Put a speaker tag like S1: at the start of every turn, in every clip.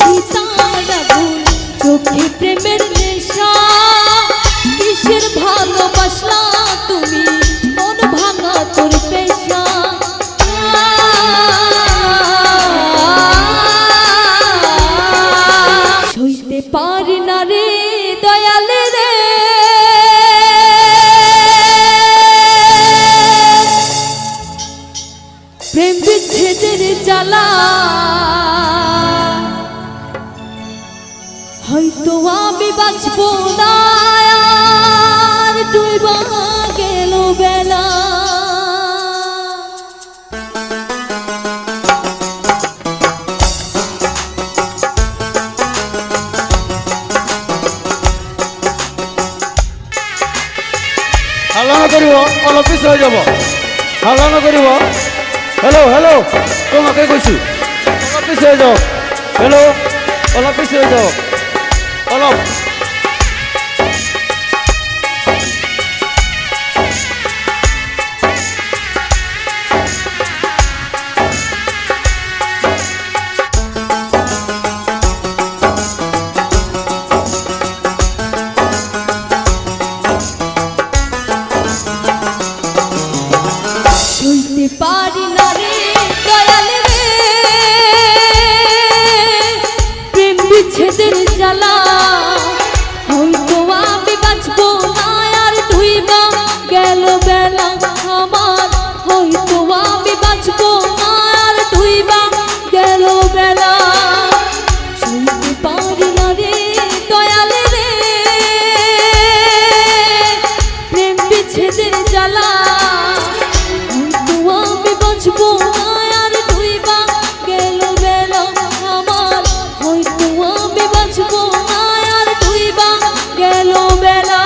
S1: চিতার আগুন চোখে প্রেমের নেশা কিসের ভালোবাসলা তুমি মন ভাঙা তোর পেশা সইতে পারি না রে দয়াল রে প্রেম বিচ্ছেদের জ্বালা হয়তো আমি বাঁচব না আর ডুবা গেল বেলা
S2: হাল্লা নকৰিব অলপ পিছ হৈ যাব হাল্লা নকৰিব হেল্ল' হেল্ল' তোমাকে কৈছোঁ অলপ পিছ হৈ যাওক হেল্ল' অলপ পিছ হৈ যাওক অলপ
S1: সইতে পারি না রে দয়াল রে প্রেম বিচ্ছেদের জ্বালা হয়তো আমি বাঁচব না আর ডুইবা গেল বেলা আমার হয়তো আমি বাঁচব না আর ডুইবা গেল বেলা সইতে পারি না রে দয়াল রে প্রেম বিচ্ছেদের জ্বালা আমি বাঁচব না আর ডুইবা গেল বেলা আমার হয়তো আমি বাঁচব না আর ডুইবা গেল বেলা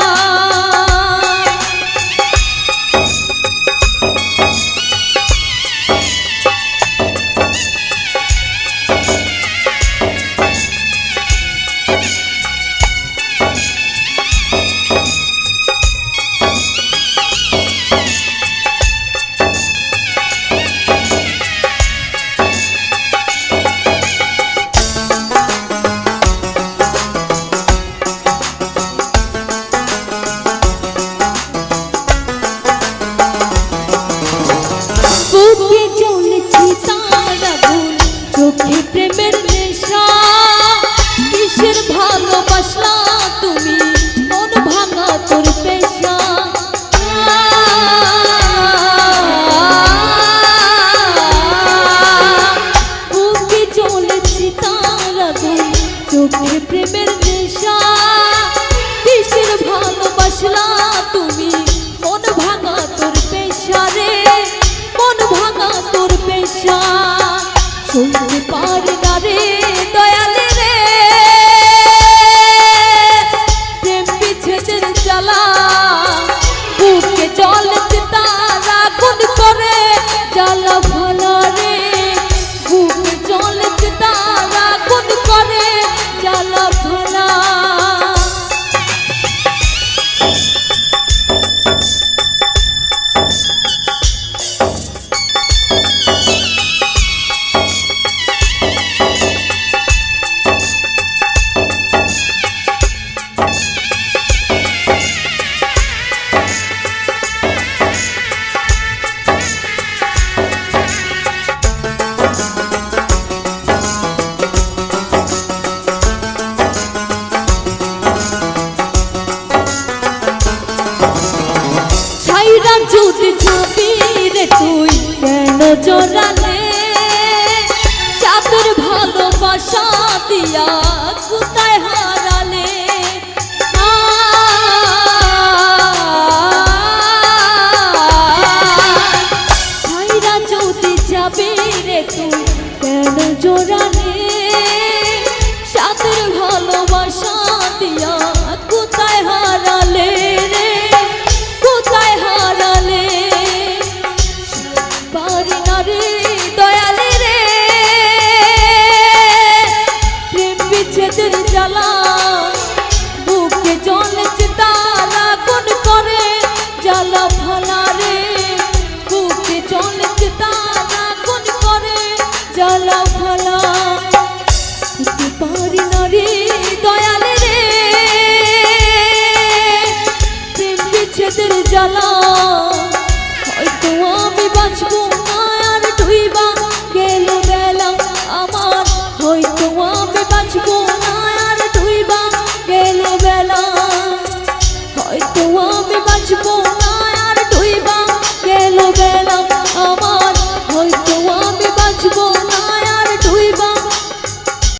S1: বুকে জ্বলছে তার আগুন চোখে প্রেমের নেশা কিসের ভালোবাসলা তুমি মন ভাঙা তোর পেশা বুকে জ্বলছে তার আগুন চোখে প্রেমের নেশা কিসের ভালোবাসলা তুমি মন ভাঙা তোর পেশা রে মন ভাঙা তোর পেশা সইতে পারি না রে দয়াল রে প্রেম বিচ্ছেদের জ্বালা বুকে জ্বলছে তার আগুন করে জ্বালা ভালা রে বুকে জ্বলছে তার আগুন করে জ্বালা ভালা ছাইরা যদি যাবি রে তুই কেন জড়ালে চাঁদের ভালোবাসা দিয়া কোথায় হারালে ছাইরা যদি যাবি রে তুই কেন জড়ালে চাঁদের ভালোবাসা দিয়া কোথায় হারালে রে কোথায় হারালে পারি না রে দয়াল রে প্রেম বিচ্ছেদের জ্বালা বুকে জ্বলছে তার আগুন করে জ্বালা ভালা রে বুকে জ্বলছে তার আগুন করে জ্বালা ভালা থাকতে পারি না রে দয়া